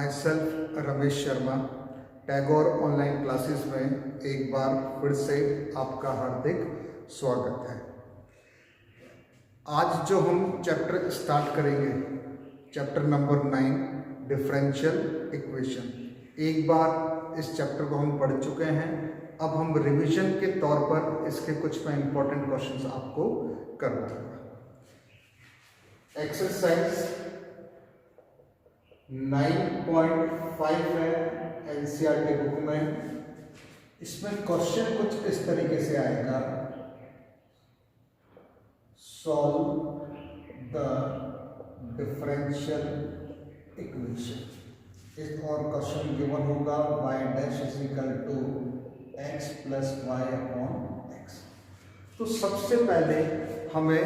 My self Ramesh Sharma, Tagore online classes में एक बार फिर से आपका हार्दिक स्वागत है। आज जो हम चैप्टर स्टार्ट करेंगे, चैप्टर नंबर 9 डिफरेंशियल इक्वेशन। एक बार इस चैप्टर को हम पढ़ चुके हैं। अब हम रिवीजन के तौर पर इसके कुछ मैं इंपॉर्टेंट क्वेश्चंस आपको करवाऊंगा। एक्सरसाइज 9.5 है एनसीईआरटी बुक में। इसमें क्वेश्चन कुछ इस तरीके से आएगा, सॉल्व द डिफरेंशियल इक्वेशन। इस और क्वेश्चन गिवन होगा y dash is equal to x plus Y upon X. तो सबसे पहले हमें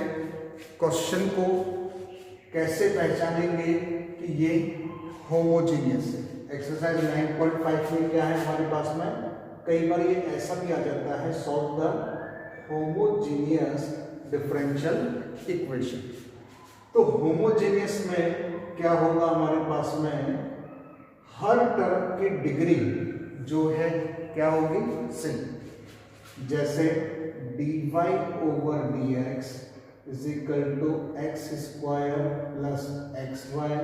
क्वेश्चन को कैसे पहचानेंगे कि ये होमोजीनियस है। एक्सरसाइज 9.5 में क्या है हमारे पास में, कई बार ये ऐसा भी आ जाता है, solve the homogeneous differential equation. तो होमोजीनियस में क्या होगा हमारे पास में, हर टर्म की डिग्री जो है क्या होगी, सेम। जैसे dy over dx is equal to x square plus X Y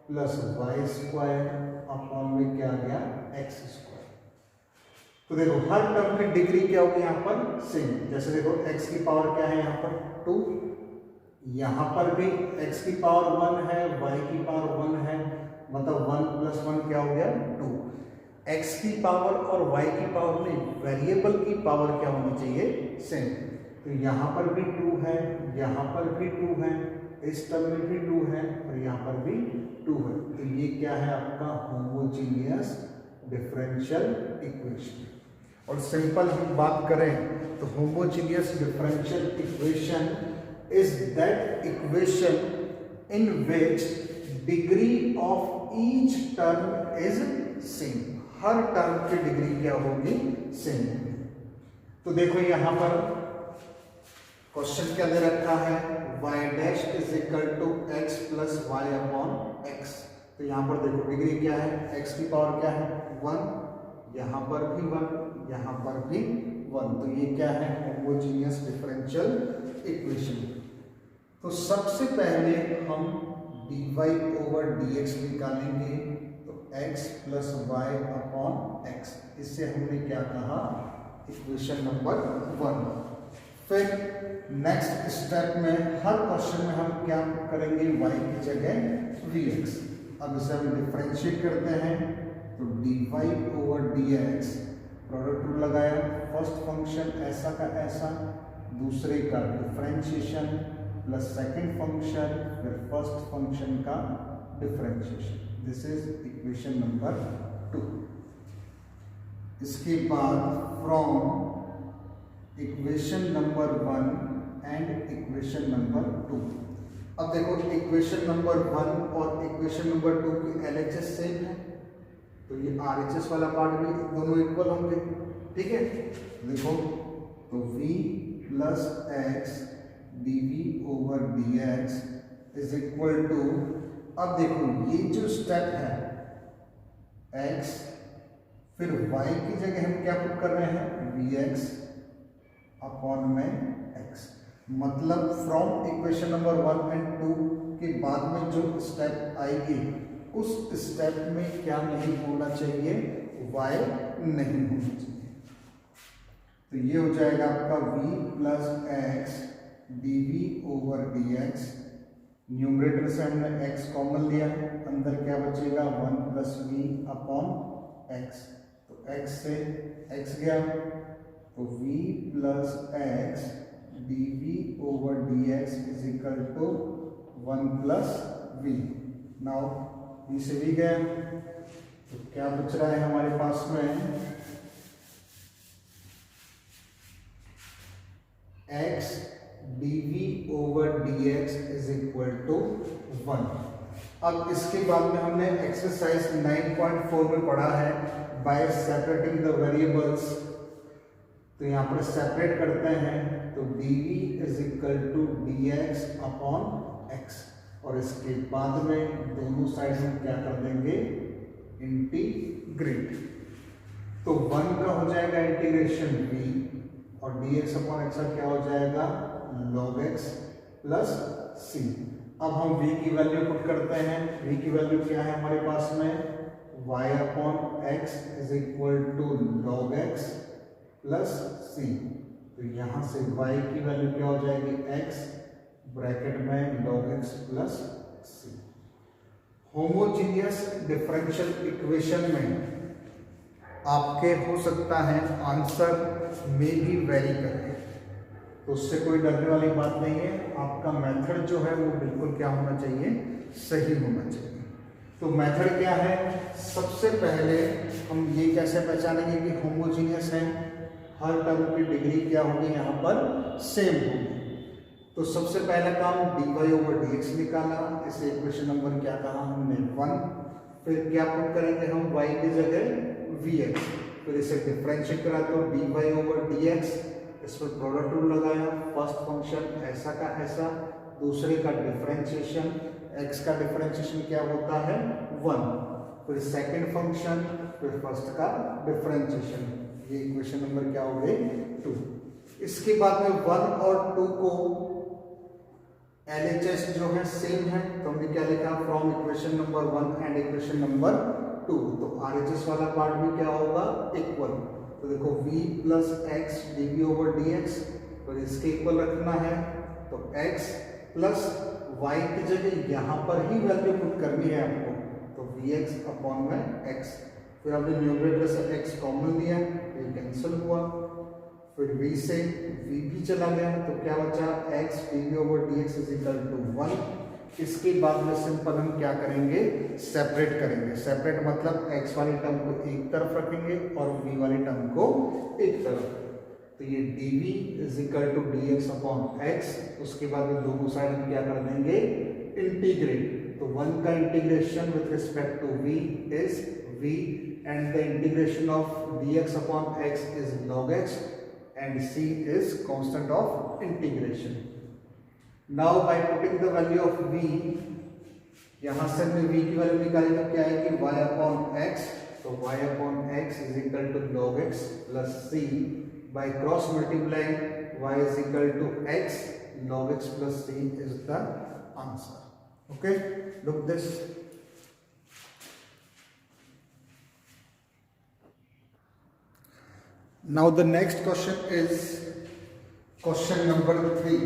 plus Y square upon में क्या आ गया, एक्स स्क्वायर। तो देखो हर टर्म की डिग्री क्या होगी यहाँ पर, सेम। जैसे देखो x की पावर क्या है यहाँ पर 2, यहाँ पर भी x की पावर 1 है, y की पावर 1 है, मतलब 1 प्लस 1 क्या हो गया 2। x की पावर और y की पावर में वेरिएबल की पावर क्या होनी चाहिए, सेम। तो यहाँ पर भी 2 है, यहाँ पर भी 2 है, इस टर्म में भी 2 है और यहाँ पर भी 2 है। तो ये क्या है आपका होमोजीनियस डिफरेंशियल इक्वेशन। और सिंपल हम बात करें तो homogeneous differential equation is that equation in which degree of each term is same. Her term की डिग्री क्या होगी, सेम। तो देखो यहाँ पर क्वेश्चन क्या दे रखा है, y dash is equal to X plus Y upon X. तो यहाँ पर देखो डिग्री क्या है, x की पावर क्या है 1, यहाँ पर भी 1, यहाँ पर भी 1। तो ये क्या है, होमोजीनियस डिफरेंशियल इक्वेशन। तो सबसे पहले हम dy ओवर dx निकालेंगे, तो x plus Y upon X. इससे हमने क्या कहा, इक्वेशन नंबर 1। फिर नेक्स्ट स्टेप में हर क्वेश्चन में हम क्या करेंगे, y की जगह vx। अब इसे हम डिफरेंशिएट करते हैं, तो dy over dx, product rule लगाया, फर्स्ट फंक्शन ऐसा का ऐसा, दूसरे का डिफरेंशिएशन प्लस सेकंड फंक्शन, फिर फर्स्ट फंक्शन का differentiation. This is equation number 2। इसके बाद from equation number 1 and equation number 2। अब देखो इक्वेशन नंबर 1 और इक्वेशन नंबर 2 की LHS सेम है, तो ये RHS वाला पार्ट भी दोनों इक्वल होंगे, ठीक है। देखो तो v plus X dv over dx is equal to, अब देखो ये जो स्टेप है x, फिर y की जगह हम क्या पुट कर रहे हैं, vx अपॉन में x। मतलब फ्रॉम इक्वेशन नंबर 1 एंड 2 के बाद में जो स्टेप आएगी, उस स्टेप में क्या नहीं होना चाहिए, y नहीं होना चाहिए। तो ये हो जाएगा आपका v plus X dv over dx। Numerator से हमने x कॉमन लिया, अंदर क्या बचेगा 1 प्लस v अपॉन x। तो x से x गया, तो v plus X dv over dx is equal to 1 plus v। Now v से v गया, तो क्या बच रहा है हमारे पास में, x dv over dx is equal to 1। अब इसके बाद में हमने एक्सरसाइज 9.4 में पढ़ा है, बाय सेपरेटिंग द वेरिएबल्स। तो यहाँ पर सेपरेट करते हैं, तो dv is equal to dx upon x। और इसके बाद में दोनों साइड में क्या कर देंगे, इंटीग्रेट। तो 1 का हो जाएगा इंटीग्रेशन v और dx अपॉन x का क्या हो जाएगा log x प्लस c। अब हम v की वैल्यू पुट करते हैं। v की वैल्यू क्या है हमारे पास में, y upon x is equal to log x plus c। तो यहाँ से y की वैल्यू क्या हो जाएगी x ब्रैकेट में log x plus c। Homogeneous differential equation में आपके हो सकता है आंसर में भी वेरी करे, तो उससे कोई डरने वाली बात नहीं है। आपका मेथड जो है वो बिल्कुल क्या होना चाहिए, सही होना चाहिए। तो मेथड क्या है, सबसे पहले हम ये कैसे पहचानेंगे कि होमोजीनियस है, हर टर्म की डिग्री क्या होगी यहाँ पर सेम होगी। तो सबसे पहला काम dy ओवर dx निकाला, इसे इक्वेशन नंबर क्या कहा हमने 1। फिर क्या पुट करेंगे हम y की जगह vx, फिर इसे डिफरेंशिएट करा तो dy ओवर dx, इस पर प्रोडक्ट रूल लगाया। फर्स्ट फंक्शन ऐसा का ऐसा, दूसरे का डिफरेंशिएशन, x का डिफरेंशिएशन क्या होता है 1, फिर सेकंड फंक्शन, फिर फर्स्ट का डिफरेंशिएशन। ये इक्वेशन नंबर क्या हो गई 2। इसके बाद में 1 और 2 को LHS जो है सेम है, तो हमने क्या लिखा from equation number 1 and equation number 2। तो RHS वाला पार्ट भी क्या होगा इक्वल। तो देखो v plus X D over D x, तो इसके इक्वल रखना है। तो x प्लस y की जगह यहाँ पर ही वैल्यू पुट करनी है आपको, तो vx अपॉन में x। फिर आपने न्यूमरेटर से x कॉमन लिया, ये कैंसिल हुआ। फिर v से v भी चला गया, तो क्या बचा x D over D X is equal to 1। इसके बाद में सिंपल हम क्या करेंगे, सेपरेट करेंगे। सेपरेट मतलब x वाली टर्म को एक तरफ रखेंगे और v वाली टर्म को एक तरफ। तो ये dv is equal to dx upon x। उसके बाद में दोनों साइड हम क्या कर देंगे, इंटीग्रेट। तो 1 का integration with respect to v is v and the integration of dx upon x is log x and c is constant of integration. Now by putting the value of v, यहाँ से हमने v की value निकाली तो क्या आएगी y upon x। तो y upon x is equal to log x plus c। by cross multiplying y is equal to x, log x plus c is the answer. Okay, look this. Now the next question is question number 3,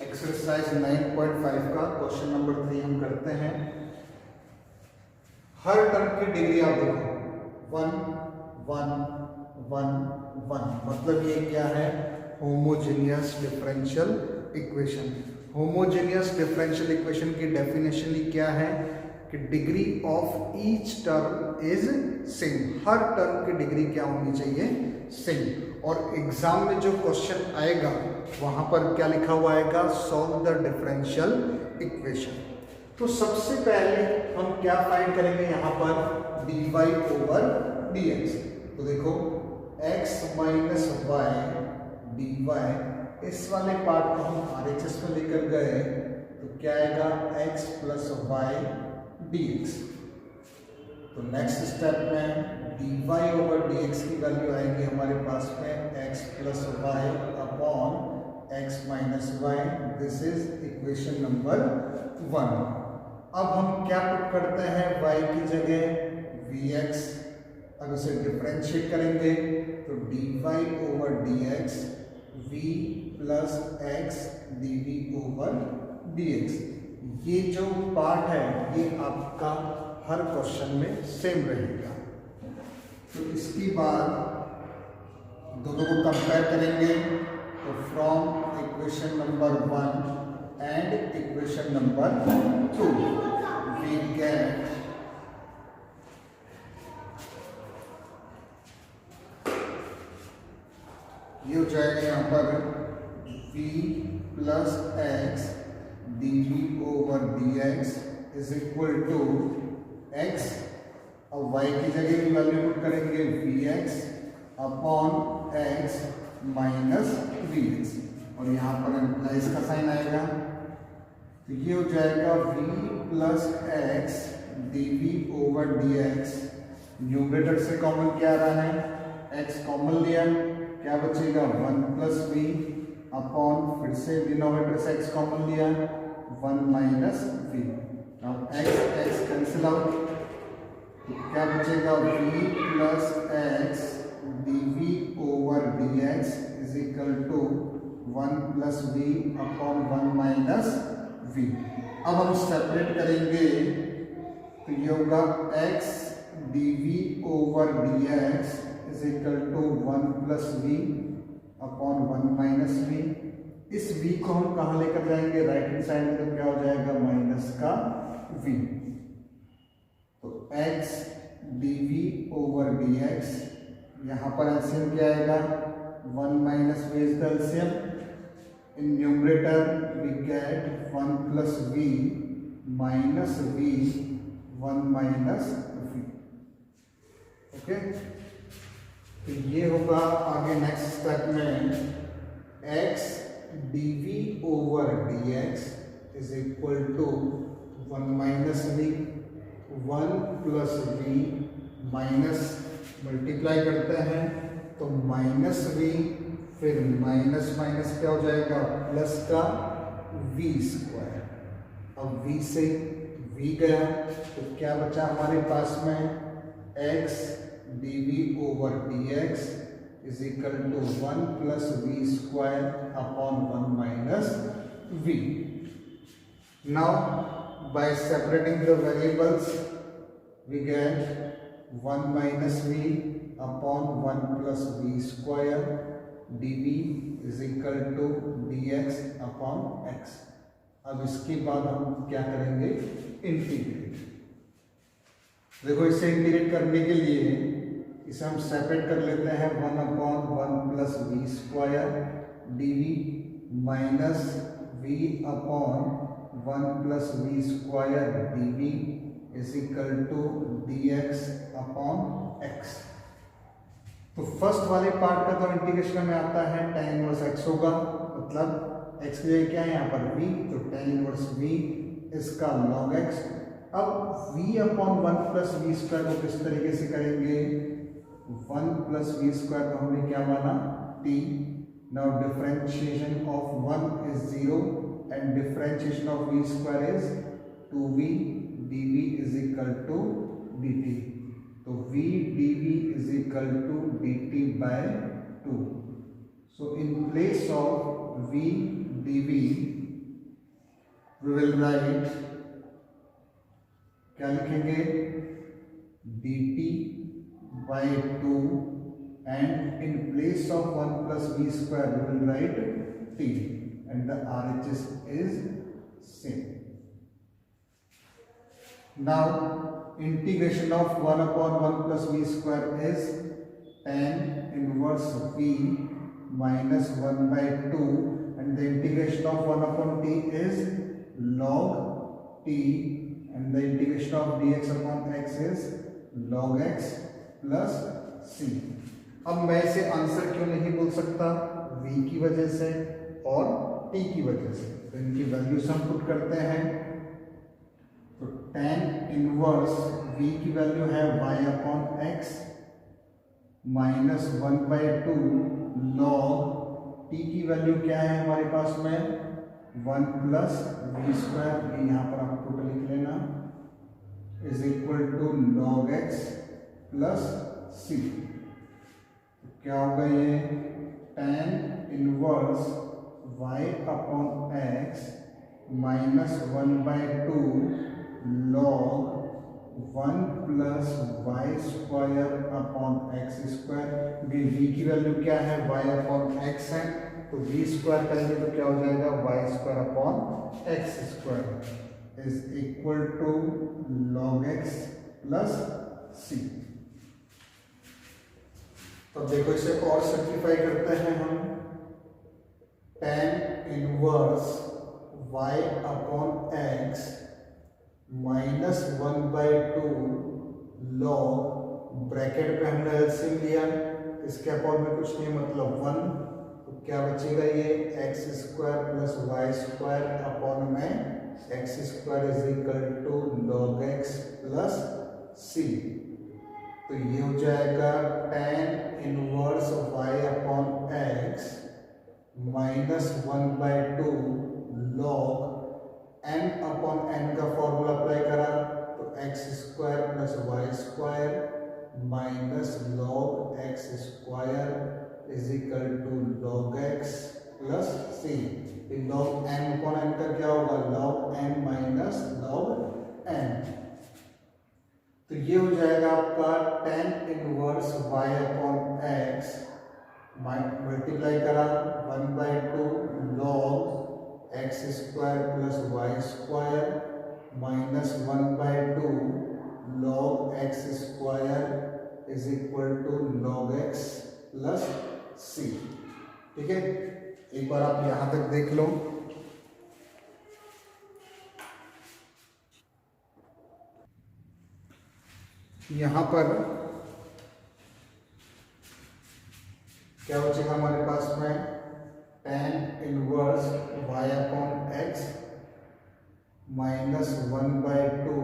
exercise 9.5 का question number 3 हम करते हैं। हर term की degree आप देखो 1 1 1 1, मतलब ये क्या है, homogeneous differential equation. Homogeneous differential equation की डेफिनेशन ही क्या है कि degree of each term is same. Her term की डिग्री क्या होनी चाहिए, सेम। और एग्जाम में जो क्वेश्चन आएगा वहां पर क्या लिखा हुआ आएगा, सॉल्व द डिफरेंशियल इक्वेशन। तो सबसे पहले हम क्या फाइंड करेंगे यहाँ पर, dy ओवर dx। तो देखो x minus Y D Y, इस वाले पार्ट को हम RHS में लेकर गए तो क्या आएगा x plus Y D x. तो नेक्स्ट स्टेप में dy ओवर dx की वैल्यू आएगी हमारे पास में x plus Y upon x minus Y. This is equation number 1। अब हम क्या पुट करते हैं, y की जगह vx। अब इसे डिफरेंशिएट करेंगे तो dy over dx v plus x dv over dx। ये जो पार्ट है ये आपका हर क्वेश्चन में सेम रहेगा। तो इसके बाद दोनों को कंपेयर करेंगे, तो from equation number 1 and equation number 2 we get ये हो जाएगा यहाँ पर v plus X D V over D X is equal to x। अब y की जगह की वैल्यू पुट करेंगे vx upon x minus vx, और यहाँ पर एम्प्लाइज का साइन आएगा। तो ये हो जाएगा v plus X D V over D X numerator से कॉमन क्या आ रहा है, x कॉमन लिया, क्या बचेगा 1 प्लस वी अपॉन, फिर से डिनोमिनेटर से x कॉमन लिया 1 माइनस वी। अब x कैंसिल आउट, क्या बचेगा v plus x dv over dx is equal to 1 plus V upon 1 minus V. अब हम सेपरेट करेंगे तो ये होगा x dv over dx is equal to 1 plus V upon 1 minus V. इस v को हम कहाँ लेकर जाएंगे, राइट हैंड साइड में, तो क्या हो जाएगा माइनस का v। तो x dv ओवर dx, यहाँ पर एलसीएम क्या आएगा 1 minus V is the LCM. In numerator we get 1 plus V minus V 1 minus V. Okay, तो ये होगा आगे नेक्स्ट स्टेप में x dv over dx is equal to 1 minus V, 1 plus V minus, multiply करते हैं तो minus V, फिर minus minus क्या हो जाएगा प्लस का v स्क्वायर। अब v से v गया तो क्या बचा हमारे पास में x dv over dx is equal to 1 plus V square upon 1 minus V. Now by separating the variables we get 1 minus V upon 1 plus V square dv is equal to dx upon x। अब इसके बाद हम क्या करेंगे, integrate. देखो इसे integrate करने के लिए इसे हम सेपरेट कर लेते हैं 1 upon 1 plus V square dv minus v upon 1 plus V square dv is equal to dx upon x। तो फर्स्ट वाले पार्ट का तो इंटीग्रेशन में आता है tan इनवर्स x होगा, मतलब x की जगह क्या है यहाँ पर v, तो tan इनवर्स v इसका log x। अब v upon 1 plus V square को किस तरीके से करेंगे, 1 प्लस वी स्क्वायर को हमने क्या माना t। Now differentiation of 1 is 0 and differentiation of v square is 2v dv is equal to dt। तो v dv is equal to dt by 2। So in place of v dv we will write, क्या लिखेंगे dt by 2 and in place of 1 plus V square we will write t and the RHS is same. Now integration of 1 upon 1 plus v square is tan inverse v minus 1 by 2 and the integration of 1 upon t is log t and the integration of dx upon x is log x plus c। अब मैं इसे answer क्यों नहीं बोल सकता, v की वजह से और t की वजह से, तो इनकी वैल्यूज हम पुट करते हैं। तो tan इनवर्स v की वैल्यू है y upon x minus 1 by 2 log t की वैल्यू क्या है हमारे पास में 1 प्लस वी स्क्वायर, यहाँ पर आप टोटल लिख लेना, is equal to log x plus c। क्या होगा ये tan inverse y upon x minus 1 by 2 log 1 plus Y square upon X square, क्योंकि v की वैल्यू क्या है y अपॉन x है, तो v स्क्वायर करेंगे तो क्या हो जाएगा y square upon X square is equal to log x plus c। तो देखो इसे और सिंप्लीफाई करते हैं हम, tan inverse y upon x minus 1 by 2 log, bracket पे हमने एलसीएम लिया, इसके अपॉन में कुछ नहीं मतलब 1, तो क्या बचेगा ये x square plus Y square upon में x square is equal to log x plus c. तो ये हो जाएगा tan inverse y upon x minus 1/2 log n upon n का फॉर्मूला अप्लाई करा तो x square plus Y square minus log x square is equal to log x plus c. Log n upon n का क्या होगा, log n minus log n। तो ये हो जाएगा आपका tan inverse y upon x multiply करा 1/2 log x square plus Y square minus 1/2 log x square is equal to log x plus c. ठीक है, एक बार आप यहां तक देख लो। यहां पर क्या बचेगा हमारे पास में, tan inverse y upon x minus 1/2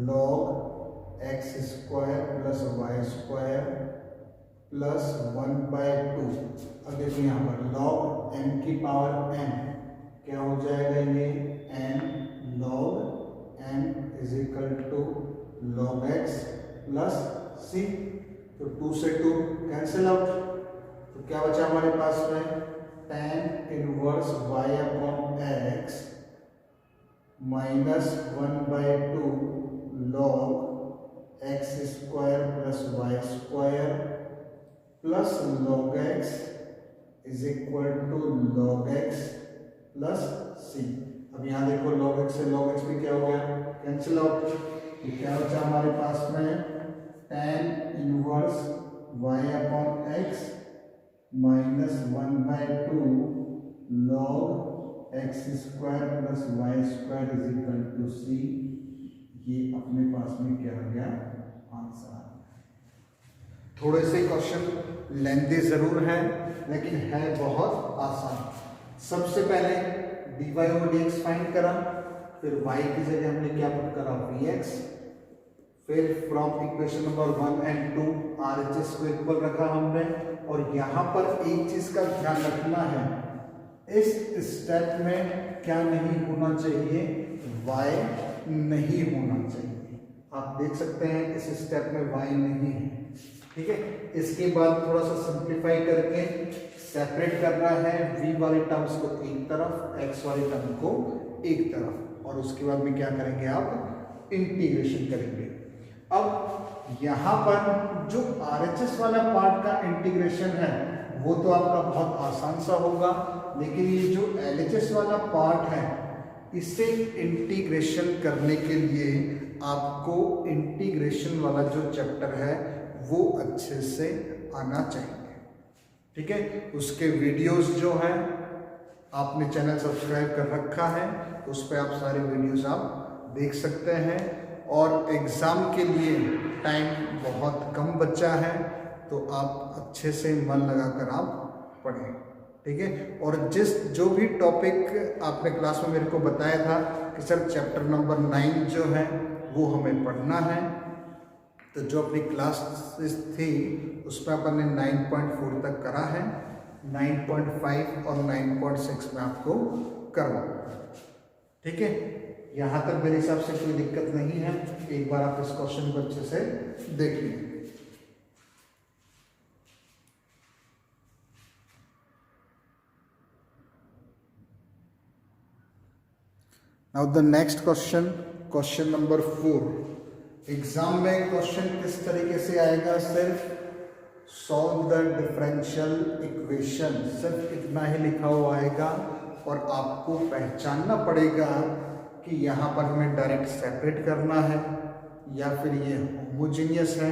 log x square plus Y square plus 1/2। अब देखिए यहाँ पर लॉग n की पावर n क्या हो जाएगा, ये n log n is equal to log x plus c। तो 2 से 2 कैंसिल आउट, तो क्या बचा हमारे पास में, tan inverse y upon x minus 1/2 log x square plus Y square plus log x is equal to log x plus c. अब यहाँ देखो लॉग एक्स से लॉग एक्स भी क्या हो गया, कैंसिल आउट। तो क्या बचा हमारे पास में, tan inverse y upon x minus 1/2 log x square plus Y square is equal to c. ये अपने पास में क्या हो गया, आंसर। थोड़े से क्वेश्चन लेंथी जरूर है लेकिन है बहुत आसान। सबसे पहले dy और dx फाइंड करा, फिर y की जगह हमने क्या पुट करा, vx, फिर from equation number 1 and 2 RHS को इक्वल रखा हमने। और यहाँ पर एक चीज का ध्यान रखना है, इस स्टेप में क्या नहीं होना चाहिए, y नहीं होना चाहिए। आप देख सकते हैं इस स्टेप में y नहीं है। ठीक है, इसके बाद थोड़ा सा सिंप्लीफाई करके सेपरेट करना है, v वाले टर्म्स को एक तरफ, x वाले टर्म को एक तरफ, और उसके बाद में क्या करेंगे, आप इंटीग्रेशन करेंगे। अब यहाँ पर जो RHS वाला पार्ट का इंटीग्रेशन है वो तो आपका बहुत आसान सा होगा, लेकिन ये जो LHS वाला पार्ट है इसे इंटीग्रेशन करने के लिए आपको इंटीग्रेशन वाला जो चैप्टर है वो अच्छे से आना चाहिए। ठीक है, उसके वीडियोस जो हैं आपने चैनल सब्सक्राइब कर रखा है, उस पर आप सारे वीडियोस आप देख सकते हैं। और एग्ज़ाम के लिए टाइम बहुत कम बचा है, तो आप अच्छे से मन लगाकर आप पढ़ें। ठीक है, और जो भी टॉपिक आपने क्लास में मेरे को बताया था कि सर चैप्टर नंबर 9 जो है वो हमें पढ़ना है, तो जो अपनी क्लासेस थी उसमें अपन ने 9.4 तक करा है, 9.5 और 9.6 में आपको करवाऊंगा। ठीक है, यहाँ तक मेरे हिसाब से कोई दिक्कत नहीं है। एक बार आप इस क्वेश्चन को अच्छे से देख लीजिए। Now the next question, question number 4। Exam में क्वेश्चन किस तरीके से आएगा, सिर्फ सॉल्व द डिफरेंशियल इक्वेशन, सिर्फ इतना ही लिखा हुआ आएगा और आपको पहचानना पड़ेगा कि यहाँ पर हमें डायरेक्ट सेपरेट करना है या फिर ये होमोजेनियस है,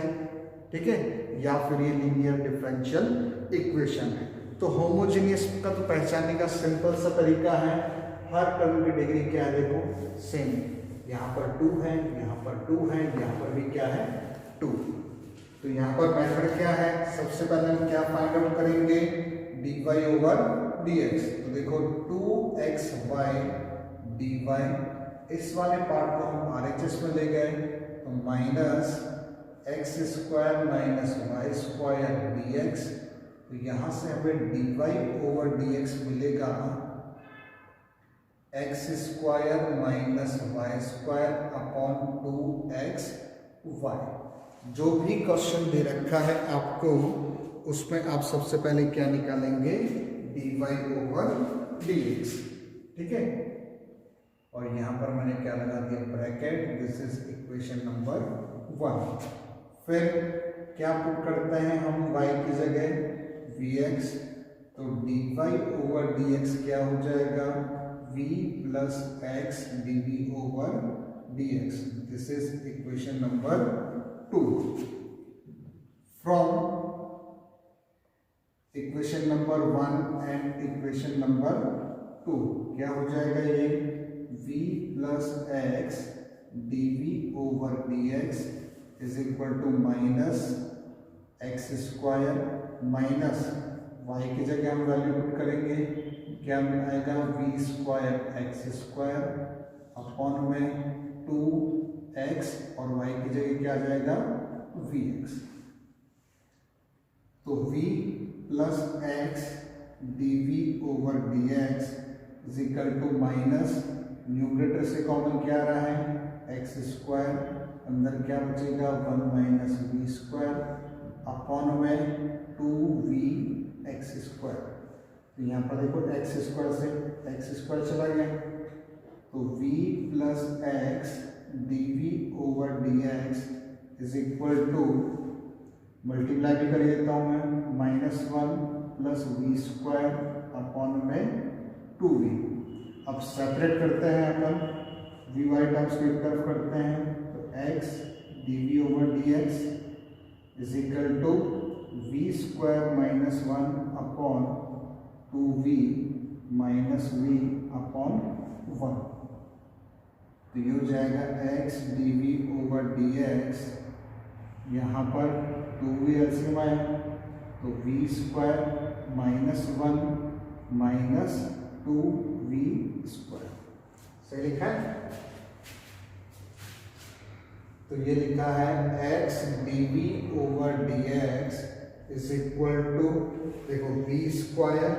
ठीक है, या फिर ये लीनियर डिफरेंशियल इक्वेशन है। तो होमोजेनियस का तो पहचानने का सिंपल सा तरीका है, हर टर्म की डिग्री क्या है, देखो सेम, यहाँ पर 2 है, यहाँ पर 2 है, यहाँ पर भी क्या है 2। तो यहाँ पर मेथड क्या है, सबसे पहले हम क्या फाइंड आउट करेंगे, dy ओवर dx। तो देखो 2xy dy, इस वाले पार्ट को हम RHS में ले गए तो minus x square minus y square d x. तो यहाँ से हमें d Y over D x मिलेगा x square minus y square upon 2x y. जो भी क्वेश्चन दे रखा है आपको उसमें आप सबसे पहले क्या निकालेंगे, D Y over D X, ठीक है। और यहाँ पर मैंने क्या लगा दिया, bracket, this is equation number 1। फिर क्या पुट करते हैं हम y की जगह vx, तो dy ओवर dx क्या हो जाएगा, v plus x dv over dx। This is equation number 2। From equation number 1 and equation number 2 क्या हो जाएगा, ये v plus x dv over dx is equal to minus x square minus Y की जगह हम वैल्यू पुट करेंगे, क्या आएगा, V square X square upon में 2x और वाई की जगह क्या आ जाएगा, वी एक्स। तो v plus X D V over D X is equal to minus, numerator से कॉमन क्या आ रहा है, एक्स स्क्वायर, अंदर क्या बचेगा 1 माइनस वी स्क्वायर अपॉन में 2v एक्स स्क्वायर। तो यहाँ पर देखो एक्स स्क्वायर से एक्स स्क्वायर चला गया, तो v plus X D V over D X is equal to, multiply भी कर देता हूँ मैं, minus 1 plus V square upon में 2v। अब सेपरेट करते हैं अपन, वी वाई टर्म्स को एक तरफ करते हैं, X D V over D X is equal to V square minus 1 upon 2v minus V upon 1। तो ये हो जाएगा X D V over D X, यहाँ पर 2v एलसीएम आया तो V square minus 1 minus 2v square. सही लिखा है। तो ये लिखा है x dv over dx is equal to, देखो v square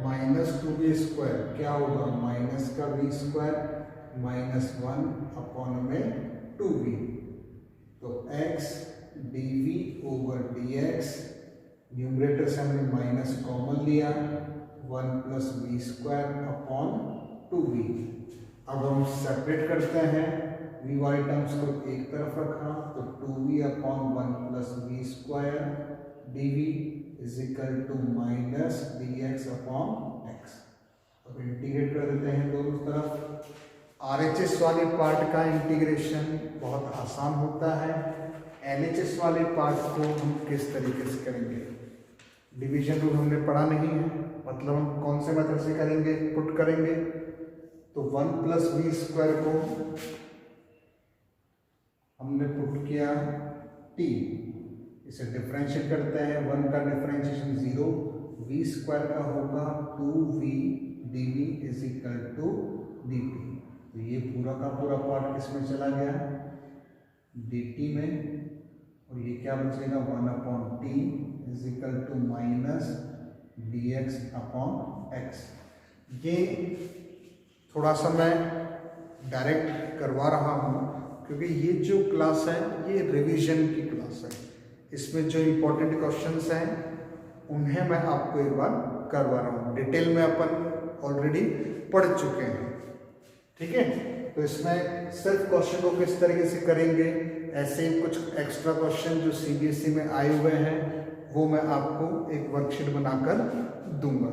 minus 2v square क्या होगा, माइनस का v स्क्वायर माइनस 1 अपॉन में 2v। तो x dv over dx, numerator से हमने माइनस कॉमन लिया, 1 plus v square upon 2v। अब हम सेपरेट करते हैं, वी वाई टर्म्स को एक तरफ रखा, तो 2v upon 1 plus V square D V is equal to minus D X upon X. अब इंटीग्रेट कर देते हैं दोनों तरफ। RHS वाले पार्ट का इंटीग्रेशन बहुत आसान होता है, LHS वाले पार्ट को हम किस तरीके से करेंगे, डिवीजन रूल हमने पढ़ा नहीं है, मतलब हम कौन से मेथड से करेंगे, पुट करेंगे। तो 1 प्लस वी स्क्वायर को हमने पुट किया t, इसे डिफरेंशिएट करते हैं, 1 का डिफरेंशिएशन 0, वी स्क्वायर का होगा 2v dv is equal to dt। तो ये पूरा का पूरा पार्ट किसमें चला गया, dt में, और ये क्या बचेगा 1 upon t is equal to minus dx upon x। ये थोड़ा सा मैं डायरेक्ट करवा रहा हूँ क्योंकि ये जो क्लास है ये रिवीजन की क्लास है, इसमें जो इम्पोर्टेंट क्वेश्चंस हैं उन्हें मैं आपको एक बार करवा रहा हूँ। डिटेल में अपन ऑलरेडी पढ़ चुके हैं, ठीक है। तो इसमें सिर्फ क्वेश्चन को किस तरीके से करेंगे, ऐसे ही कुछ एक्स्ट्रा क्वेश्चन जो CBSE में आए हुए हैं वो मैं आपको एक वर्कशीट बनाकर दूंगा,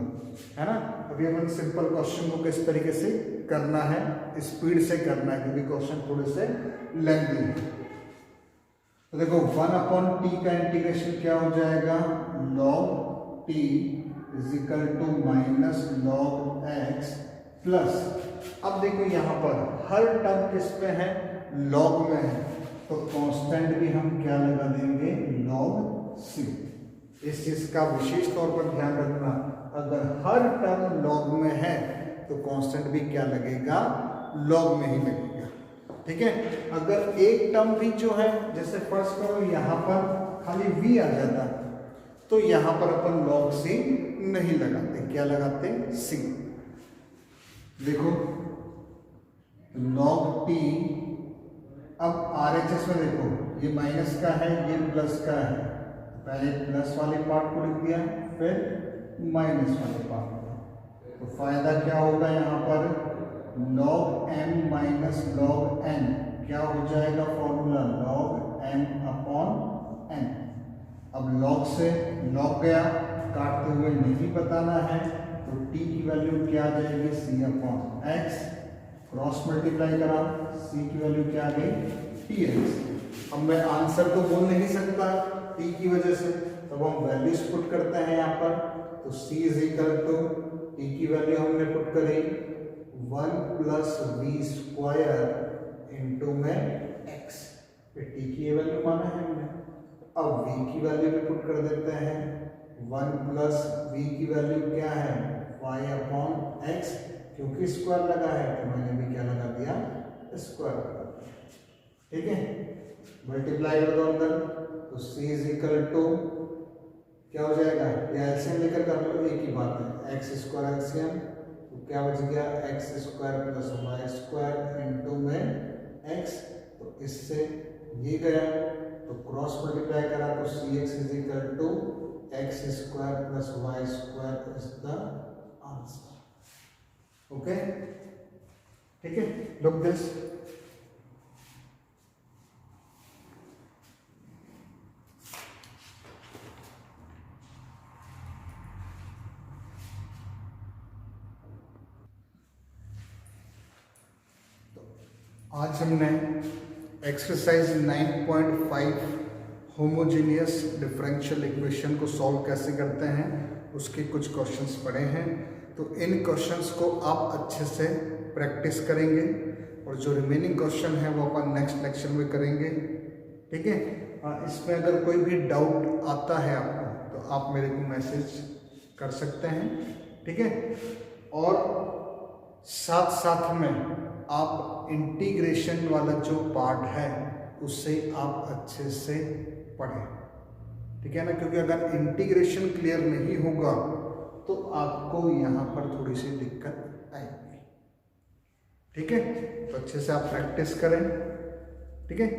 है ना। अभी अपन सिंपल क्वेश्चन को किस तरीके से करना है, स्पीड से करना है क्योंकि क्वेश्चन थोड़े से लेंथी है। तो देखो 1 अपॉन टी का इंटीग्रेशन क्या हो जाएगा, log t is equal to minus log x plus, अब देखो यहाँ पर हर टर्म किस पे है, log में है, तो कांस्टेंट भी हम क्या लगा देंगे, log c। इस चीज का विशेष तौर पर ध्यान रखना, अगर हर टर्म log में है तो कांस्टेंट भी क्या लगेगा, log में ही लगेगा, ठीक है। अगर एक टर्म भी जो है, जैसे फर्स्ट करो यहाँ पर खाली v आ जाता, तो यहाँ पर अपन log c नहीं लगाते, क्या लगाते, c। देखो log t, अब RHS में देखो ये माइनस का है, ये प्लस का है, पहले प्लस वाले पार्ट को लिख दिया, फिर माइनस वाले पार्ट को। तो फायदा क्या होगा यहाँ पर, log m minus log n, क्या हो जाएगा formula, log m upon n। अब log से log गया, काटते हुए नहीं बताना है, तो t की वैल्यू क्या आ जाएगी, c upon x, cross multiply करा, c की वैल्यू क्या आ गई, tx। अब मैं आंसर तो बोल नहीं सकता t की वजह से, तब हम वैल्यूज पुट करते हैं यहाँ पर, तो c is equal to, t की वैल्यू हमने पुट करी 1 प्लस वी स्क्वायर इंटू में x, फिर t की ये वैल्यू माना है हमने। अब v की वैल्यू भी पुट कर देते हैं, 1 प्लस v की वैल्यू क्या है, y अपॉन x, क्योंकि स्क्वायर लगा है तो मैंने भी क्या लगा दिया, स्क्वायर लगा दिया, ठीक है। मल्टीप्लाई कर दो अंदर, तो c इज इक्वल टू क्या हो जाएगा, या एलसीएम लेकर कर लो, एक ही बात है, एक्स स्क्वायर एलसीएम, तो क्या बच गया, x square plus Y square into में एक्स, तो इससे ये गया, तो क्रॉस मल्टीप्लाई करा तो c x is equal to x square plus Y square is the answer. Okay, ठीक है, लुक दिस, आज हमने एक्सरसाइज 9.5 होमोजेनियस डिफरेंशियल इक्वेशन को सॉल्व कैसे करते हैं उसके कुछ क्वेश्चंस पढ़े हैं। तो इन क्वेश्चंस को आप अच्छे से प्रैक्टिस करेंगे और जो रिमेनिंग क्वेश्चन है वो अपन नेक्स्ट लेक्चर में करेंगे, ठीक है। इसमें अगर कोई भी डाउट आता है आपको तो आप मेरे को मैसेज कर सकते हैं, ठीक है। और साथ साथ में आप इंटीग्रेशन वाला जो पार्ट है उससे आप अच्छे से पढ़ें, ठीक है ना, क्योंकि अगर इंटीग्रेशन क्लियर नहीं होगा तो आपको यहाँ पर थोड़ी सी दिक्कत आएगी, ठीक है। तो अच्छे से आप प्रैक्टिस करें, ठीक है।